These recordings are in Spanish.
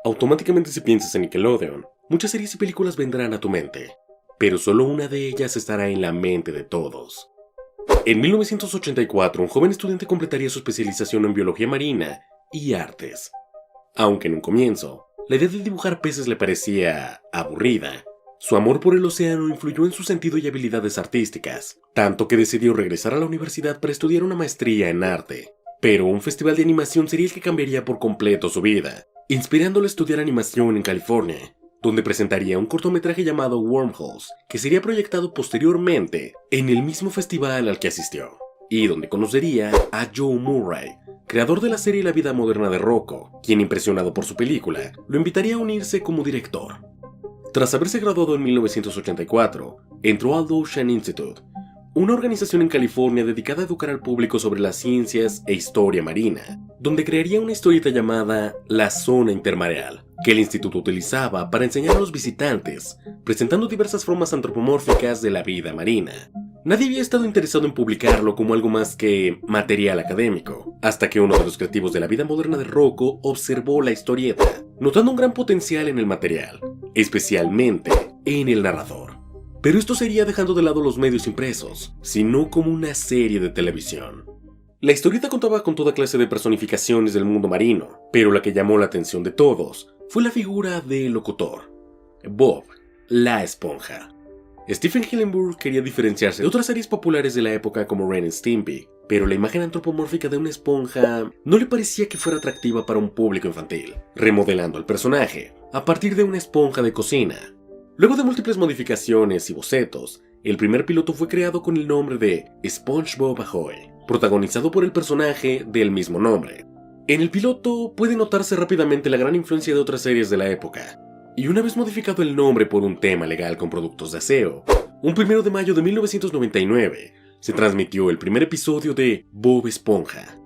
Automáticamente si piensas en Nickelodeon, muchas series y películas vendrán a tu mente, pero solo una de ellas estará en la mente de todos. En 1984, un joven estudiante completaría su especialización en biología marina y artes. Aunque en un comienzo, la idea de dibujar peces le parecía aburrida, su amor por el océano influyó en su sentido y habilidades artísticas, tanto que decidió regresar a la universidad para estudiar una maestría en arte. Pero un festival de animación sería el que cambiaría por completo su vida, inspirándole a estudiar animación en California, donde presentaría un cortometraje llamado Wormholes, que sería proyectado posteriormente en el mismo festival al que asistió, y donde conocería a Joe Murray, creador de la serie La vida moderna de Rocco, quien, impresionado por su película, lo invitaría a unirse como director. Tras haberse graduado en 1984, entró al Ocean Institute, una organización en California dedicada a educar al público sobre las ciencias e historia marina, donde crearía una historieta llamada La Zona Intermareal, que el instituto utilizaba para enseñar a los visitantes, presentando diversas formas antropomórficas de la vida marina. Nadie había estado interesado en publicarlo como algo más que material académico, hasta que uno de los creativos de La vida moderna de Rocco observó la historieta, notando un gran potencial en el material, especialmente en el narrador. Pero esto sería dejando de lado los medios impresos, sino como una serie de televisión. La historieta contaba con toda clase de personificaciones del mundo marino, pero la que llamó la atención de todos fue la figura del locutor, Bob, la esponja. Stephen Hillenburg quería diferenciarse de otras series populares de la época como Ren and Stimpy, pero la imagen antropomórfica de una esponja no le parecía que fuera atractiva para un público infantil, remodelando al personaje a partir de una esponja de cocina. Luego de múltiples modificaciones y bocetos, el primer piloto fue creado con el nombre de SpongeBob Ahoy, protagonizado por el personaje del mismo nombre. En el piloto puede notarse rápidamente la gran influencia de otras series de la época, y una vez modificado el nombre por un tema legal con productos de aseo, un 1 de mayo de 1999 se transmitió el primer episodio de Bob Esponja.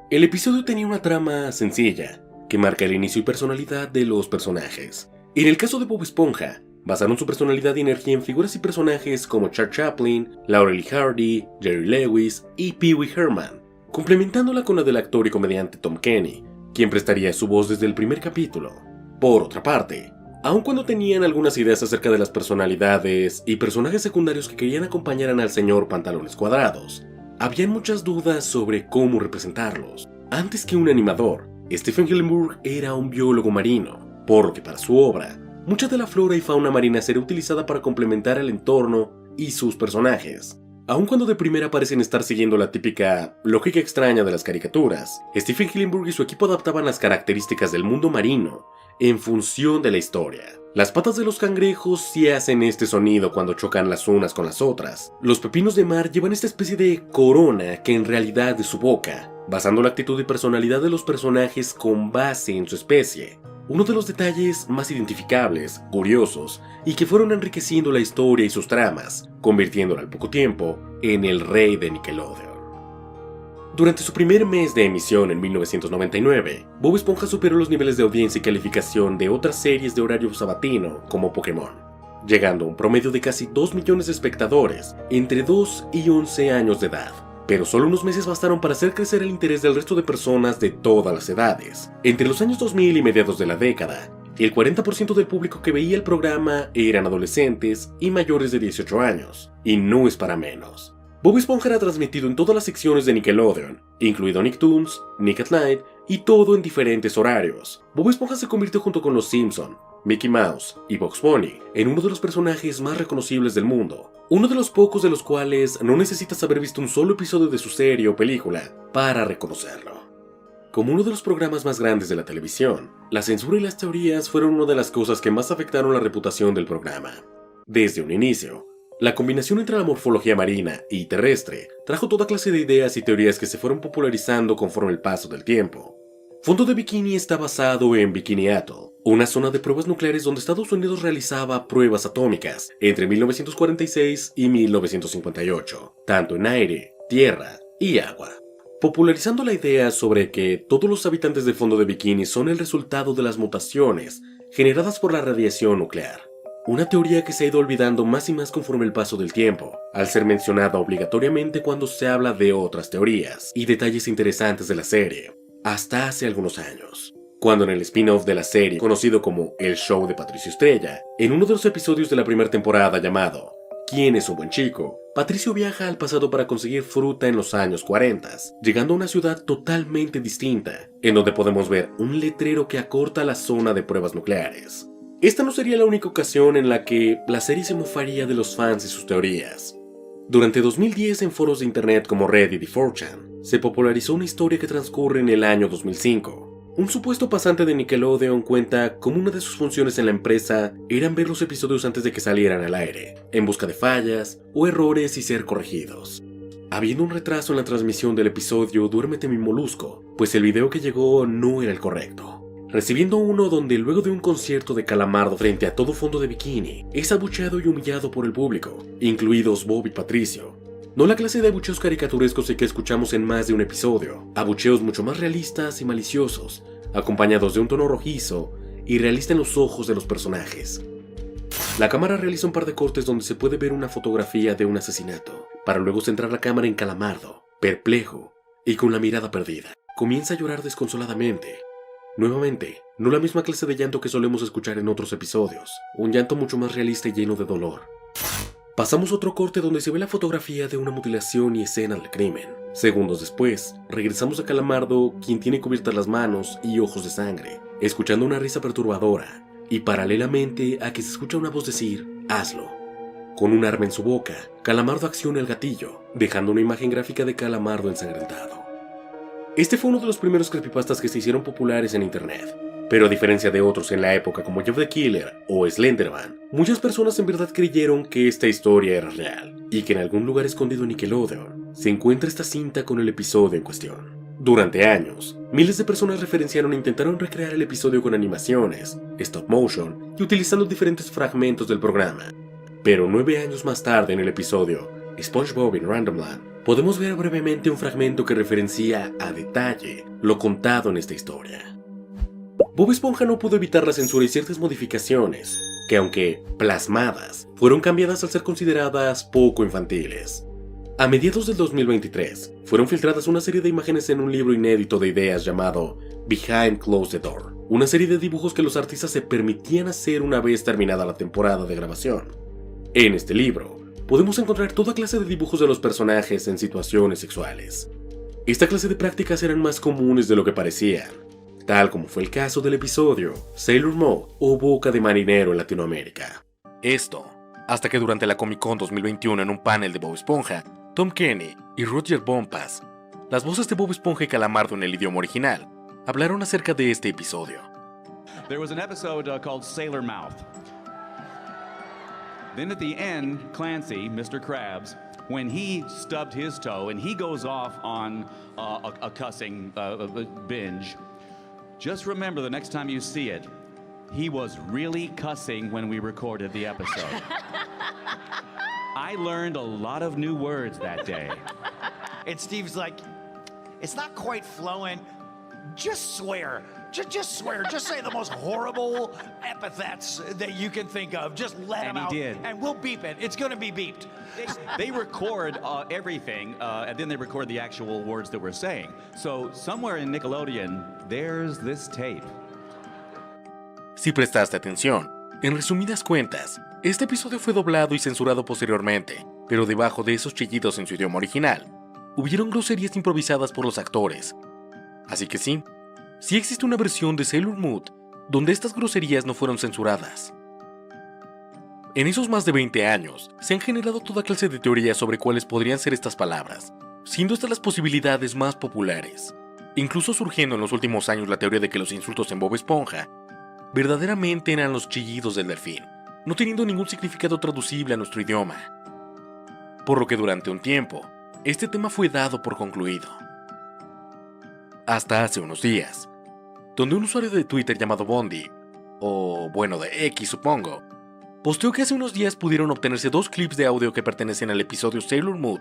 El episodio tenía una trama sencilla, que marca el inicio y personalidad de los personajes. En el caso de Bob Esponja, basaron su personalidad y energía en figuras y personajes como Charles Chaplin, Laurel y Hardy, Jerry Lewis y Pee Wee Herman, complementándola con la del actor y comediante Tom Kenny, quien prestaría su voz desde el primer capítulo. Por otra parte, aun cuando tenían algunas ideas acerca de las personalidades y personajes secundarios que querían acompañar al señor Pantalones Cuadrados, habían muchas dudas sobre cómo representarlos. Antes que un animador, Stephen Hillenburg era un biólogo marino, por lo que para su obra, mucha de la flora y fauna marina sería utilizada para complementar el entorno y sus personajes. Aun cuando de primera parecen estar siguiendo la típica lógica extraña de las caricaturas, Stephen Hillenburg y su equipo adaptaban las características del mundo marino en función de la historia. Las patas de los cangrejos sí hacen este sonido cuando chocan las unas con las otras. Los pepinos de mar llevan esta especie de corona que en realidad es su boca, basando la actitud y personalidad de los personajes con base en su especie. Uno de los detalles más identificables, curiosos, y que fueron enriqueciendo la historia y sus tramas, convirtiéndola al poco tiempo en el rey de Nickelodeon. Durante su primer mes de emisión en 1999, Bob Esponja superó los niveles de audiencia y calificación de otras series de horario sabatino como Pokémon, llegando a un promedio de casi 2 millones de espectadores entre 2 y 11 años de edad. Pero solo unos meses bastaron para hacer crecer el interés del resto de personas de todas las edades. Entre los años 2000 y mediados de la década, el 40% del público que veía el programa eran adolescentes y mayores de 18 años, y no es para menos. Bob Esponja era transmitido en todas las secciones de Nickelodeon, incluido Nicktoons, Nick at Night y todo en diferentes horarios. Bob Esponja se convirtió junto con Los Simpson, Mickey Mouse y Bugs Bunny en uno de los personajes más reconocibles del mundo, uno de los pocos de los cuales no necesitas haber visto un solo episodio de su serie o película para reconocerlo. Como uno de los programas más grandes de la televisión, la censura y las teorías fueron una de las cosas que más afectaron la reputación del programa. Desde un inicio, la combinación entre la morfología marina y terrestre trajo toda clase de ideas y teorías que se fueron popularizando conforme el paso del tiempo. Fondo de Bikini está basado en Bikini Atoll, una zona de pruebas nucleares donde Estados Unidos realizaba pruebas atómicas entre 1946 y 1958, tanto en aire, tierra y agua, popularizando la idea sobre que todos los habitantes de Fondo de Bikini son el resultado de las mutaciones generadas por la radiación nuclear. Una teoría que se ha ido olvidando más y más conforme el paso del tiempo, al ser mencionada obligatoriamente cuando se habla de otras teorías y detalles interesantes de la serie, hasta hace algunos años. cuando en el spin-off de la serie, conocido como El Show de Patricio Estrella, en uno de los episodios de la primera temporada llamado ¿Quién es un buen chico?, Patricio viaja al pasado para conseguir fruta en los años 40, llegando a una ciudad totalmente distinta, en donde podemos ver un letrero que acorta la zona de pruebas nucleares. Esta no sería la única ocasión en la que la serie se mofaría de los fans y sus teorías. Durante 2010, en foros de internet como Reddit y 4chan, se popularizó una historia que transcurre en el año 2005. Un supuesto pasante de Nickelodeon cuenta cómo una de sus funciones en la empresa eran ver los episodios antes de que salieran al aire, en busca de fallas o errores y ser corregidos. Habiendo un retraso en la transmisión del episodio Duérmete mi molusco, pues el video que llegó no era el correcto. Recibiendo uno donde luego de un concierto de Calamardo frente a todo fondo de bikini, es abucheado y humillado por el público, incluidos Bob y Patricio. No la clase de abucheos caricaturescos que escuchamos en más de un episodio, abucheos mucho más realistas y maliciosos, acompañados de un tono rojizo y realista en los ojos de los personajes. La cámara realiza un par de cortes donde se puede ver una fotografía de un asesinato, para luego centrar la cámara en Calamardo, perplejo y con la mirada perdida. Comienza a llorar desconsoladamente. Nuevamente, no la misma clase de llanto que solemos escuchar en otros episodios, un llanto mucho más realista y lleno de dolor. Pasamos a otro corte donde se ve la fotografía de una mutilación y escena del crimen. Segundos después, regresamos a Calamardo, quien tiene cubiertas las manos y ojos de sangre, escuchando una risa perturbadora, y paralelamente a que se escucha una voz decir, hazlo. Con un arma en su boca, Calamardo acciona el gatillo, dejando una imagen gráfica de Calamardo ensangrentado. Este fue uno de los primeros creepypastas que se hicieron populares en internet. Pero a diferencia de otros en la época como Jeff the Killer o Slenderman, muchas personas en verdad creyeron que esta historia era real, y que en algún lugar escondido en Nickelodeon se encuentra esta cinta con el episodio en cuestión. Durante años, miles de personas referenciaron e intentaron recrear el episodio con animaciones, stop motion y utilizando diferentes fragmentos del programa. Pero 9 años más tarde en el episodio SpongeBob in Randomland, podemos ver brevemente un fragmento que referencia a detalle lo contado en esta historia. Bob Esponja no pudo evitar la censura y ciertas modificaciones, que aunque plasmadas, fueron cambiadas al ser consideradas poco infantiles. A mediados del 2023, fueron filtradas una serie de imágenes en un libro inédito de ideas llamado Behind Closed Door, una serie de dibujos que los artistas se permitían hacer una vez terminada la temporada de grabación. En este libro, podemos encontrar toda clase de dibujos de los personajes en situaciones sexuales. Esta clase de prácticas eran más comunes de lo que parecían, tal como fue el caso del episodio Sailor Moon o Boca de Marinero en Latinoamérica. Esto, hasta que durante la Comic Con 2021 en un panel de Bob Esponja, Tom Kenny y Roger Bonpas, las voces de Bob Esponja y Calamardo en el idioma original, hablaron acerca de este episodio. There was an episode called Sailor Mouth. Then at the end, Clancy, Mr. Krabs, when he stubbed his toe and he goes off on a cussing binge, just remember the next time you see it, he was really cussing when we recorded the episode. I learned a lot of new words that day. And Steve's like, it's not quite fluent. Just swear. Just swear. Just say the most horrible epithets that you can think of. Just let them out. And he did. And we'll beep it. It's going to be beeped. They record everything, and then they record the actual words that we're saying. So somewhere in Nickelodeon, there's this tape. Si prestaste atención, en resumidas cuentas, este episodio fue doblado y censurado posteriormente, pero debajo de esos chillidos en su idioma original, hubieron groserías improvisadas por los actores. Así que sí existe una versión de Sailor Moon donde estas groserías no fueron censuradas. En esos más de 20 años, se han generado toda clase de teorías sobre cuáles podrían ser estas palabras, siendo estas las posibilidades más populares, incluso surgiendo en los últimos años la teoría de que los insultos en Bob Esponja verdaderamente eran los chillidos del delfín, no teniendo ningún significado traducible a nuestro idioma. Por lo que durante un tiempo, este tema fue dado por concluido. Hasta hace unos días, donde un usuario de Twitter llamado Bondi, o bueno de X supongo, posteó que hace unos días pudieron obtenerse 2 clips de audio que pertenecen al episodio Sailor Moon,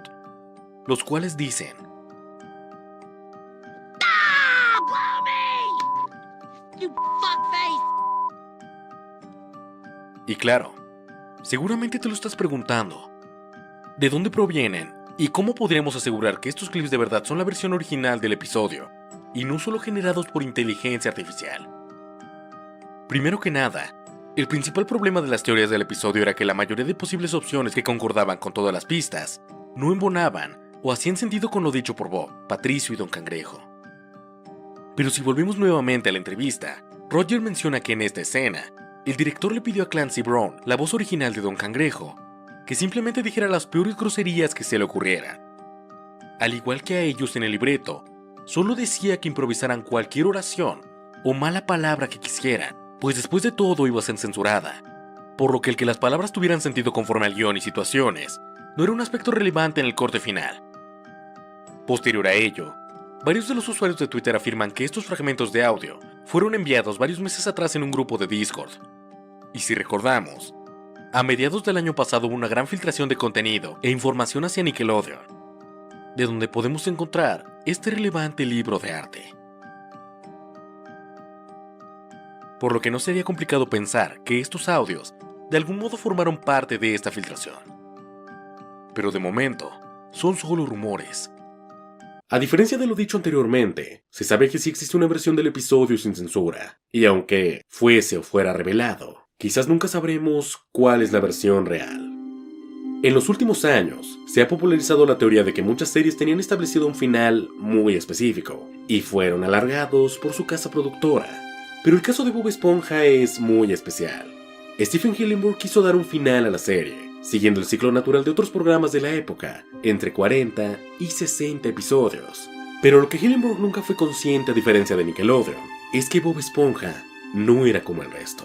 los cuales dicen: Ah, blow me! You fuckface! Y claro, seguramente te lo estás preguntando, ¿de dónde provienen y cómo podríamos asegurar que estos clips de verdad son la versión original del episodio y no solo generados por inteligencia artificial. Primero que nada, el principal problema de las teorías del episodio era que la mayoría de posibles opciones que concordaban con todas las pistas no embonaban o hacían sentido con lo dicho por Bob, Patricio y Don Cangrejo. Pero si volvemos nuevamente a la entrevista, Roger menciona que en esta escena, el director le pidió a Clancy Brown, la voz original de Don Cangrejo, que simplemente dijera las peores groserías que se le ocurrieran. Al igual que a ellos en el libreto, solo decía que improvisaran cualquier oración o mala palabra que quisieran, pues después de todo iba a ser censurada, por lo que el que las palabras tuvieran sentido conforme al guión y situaciones no era un aspecto relevante en el corte final. Posterior a ello, varios de los usuarios de Twitter afirman que estos fragmentos de audio fueron enviados varios meses atrás en un grupo de Discord. Y si recordamos, a mediados del año pasado hubo una gran filtración de contenido e información hacia Nickelodeon, de donde podemos encontrar este relevante libro de arte. Por lo que no sería complicado pensar que estos audios de algún modo formaron parte de esta filtración. Pero de momento, son solo rumores. A diferencia de lo dicho anteriormente, se sabe que sí existe una versión del episodio sin censura, y aunque fuese o fuera revelado, quizás nunca sabremos cuál es la versión real. En los últimos años, se ha popularizado la teoría de que muchas series tenían establecido un final muy específico, y fueron alargados por su casa productora. Pero el caso de Bob Esponja es muy especial. Stephen Hillenburg quiso dar un final a la serie, siguiendo el ciclo natural de otros programas de la época, entre 40 y 60 episodios. Pero lo que Hillenburg nunca fue consciente, a diferencia de Nickelodeon, es que Bob Esponja no era como el resto.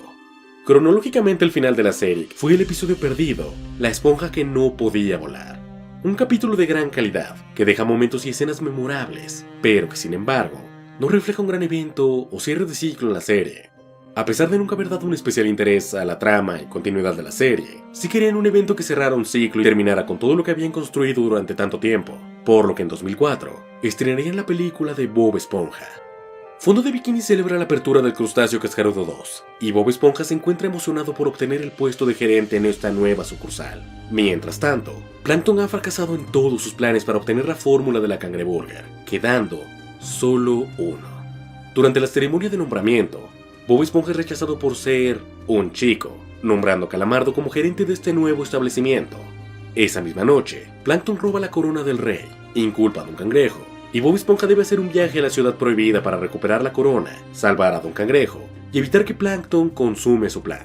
Cronológicamente, el final de la serie fue el episodio perdido, La esponja que no podía volar. Un capítulo de gran calidad, que deja momentos y escenas memorables, pero que sin embargo, no refleja un gran evento o cierre de ciclo en la serie. A pesar de nunca haber dado un especial interés a la trama y continuidad de la serie, sí querían un evento que cerrara un ciclo y terminara con todo lo que habían construido durante tanto tiempo, por lo que en 2004 estrenarían la película de Bob Esponja. Fondo de Bikini celebra la apertura del Crustáceo Cascarudo 2, y Bob Esponja se encuentra emocionado por obtener el puesto de gerente en esta nueva sucursal. Mientras tanto, Plankton ha fracasado en todos sus planes para obtener la fórmula de la cangreburger, quedando solo uno. Durante la ceremonia de nombramiento, Bob Esponja es rechazado por ser un chico, nombrando a Calamardo como gerente de este nuevo establecimiento. Esa misma noche, Plankton roba la corona del rey, inculpa a Don Cangrejo, y Bob Esponja debe hacer un viaje a la ciudad prohibida para recuperar la corona, salvar a Don Cangrejo y evitar que Plankton consume su plan.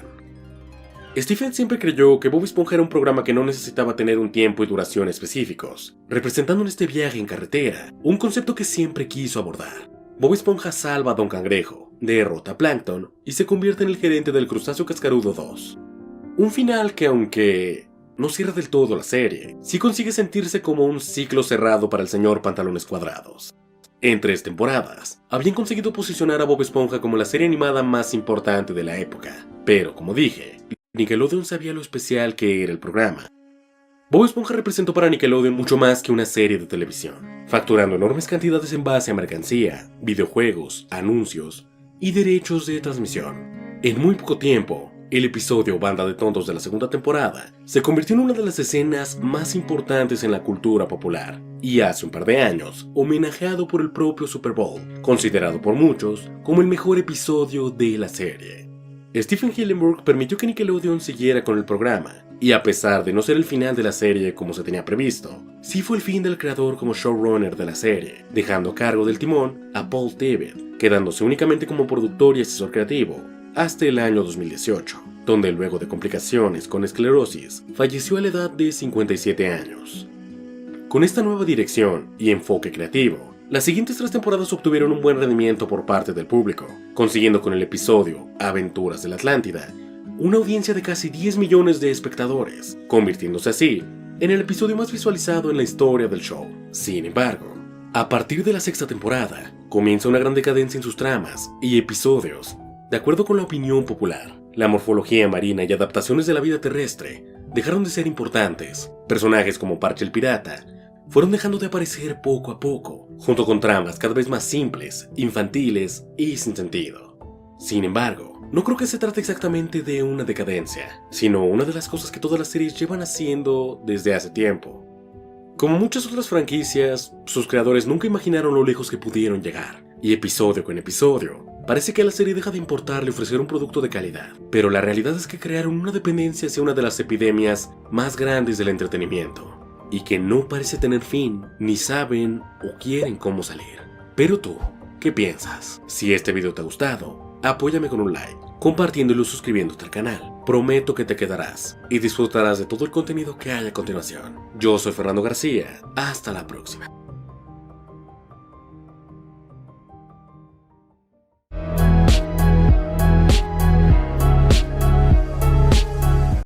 Stephen siempre creyó que Bob Esponja era un programa que no necesitaba tener un tiempo y duración específicos, representando en este viaje en carretera un concepto que siempre quiso abordar. Bob Esponja salva a Don Cangrejo, derrota a Plankton y se convierte en el gerente del Crustáceo Cascarudo 2. Un final que, aunque no cierra del todo la serie, sí consigue sentirse como un ciclo cerrado para el señor Pantalones Cuadrados. En 3 temporadas, habían conseguido posicionar a Bob Esponja como la serie animada más importante de la época, pero como dije, Nickelodeon sabía lo especial que era el programa. Bob Esponja representó para Nickelodeon mucho más que una serie de televisión, facturando enormes cantidades en base a mercancía, videojuegos, anuncios y derechos de transmisión. En muy poco tiempo, el episodio Banda de Tontos de la segunda temporada se convirtió en una de las escenas más importantes en la cultura popular, y hace un par de años, homenajeado por el propio Super Bowl, considerado por muchos como el mejor episodio de la serie. Stephen Hillenburg permitió que Nickelodeon siguiera con el programa, y a pesar de no ser el final de la serie como se tenía previsto, sí fue el fin del creador como showrunner de la serie, dejando a cargo del timón a Paul Tibbitt, quedándose únicamente como productor y asesor creativo, hasta el año 2018, donde luego de complicaciones con esclerosis, falleció a la edad de 57 años. Con esta nueva dirección y enfoque creativo, las siguientes 3 temporadas obtuvieron un buen rendimiento por parte del público, consiguiendo con el episodio Aventuras de la Atlántida una audiencia de casi 10 millones de espectadores, convirtiéndose así en el episodio más visualizado en la historia del show. Sin embargo, a partir de la 6ª temporada, comienza una gran decadencia en sus tramas y episodios. De acuerdo con la opinión popular, la morfología marina y adaptaciones de la vida terrestre dejaron de ser importantes. Personajes como Parche el Pirata fueron dejando de aparecer poco a poco, junto con tramas cada vez más simples, infantiles y sin sentido. Sin embargo, no creo que se trate exactamente de una decadencia, sino una de las cosas que todas las series llevan haciendo desde hace tiempo. Como muchas otras franquicias, sus creadores nunca imaginaron lo lejos que pudieron llegar, Y episodio con episodio, parece que a la serie deja de importarle ofrecer un producto de calidad, pero la realidad es que crearon una dependencia hacia una de las epidemias más grandes del entretenimiento, y que no parece tener fin, ni saben o quieren cómo salir. Pero tú, ¿qué piensas? Si este video te ha gustado, apóyame con un like, compartiéndolo y suscribiéndote al canal. Prometo que te quedarás y disfrutarás de todo el contenido que hay a continuación. Yo soy Fernando García, hasta la próxima.